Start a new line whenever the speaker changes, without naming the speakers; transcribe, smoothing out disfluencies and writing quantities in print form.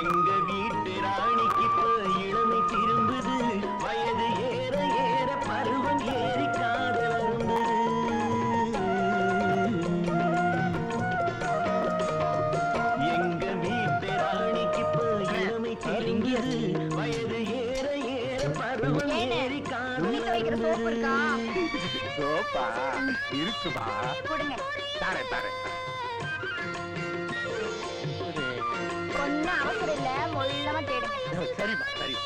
எங்க வீட்டு ராணிக்கு இப்ப இளமை திரும்புது, வயது ஏற ஏற பருவம் ஏறி காதல் அரும்புது. எங்க வீட்டு ராணிக்கு இப்ப இளமை திரும்புது, வயது ஏற ஏற பருவம் ஏறி காதல்
இருக்கா?
சோப்பா இருக்குமா? தாரே தாரே.
ஒன்னும் அவசரம் இல்ல, மொல்லமா தேடுங்க.
சரிம்மா சரி.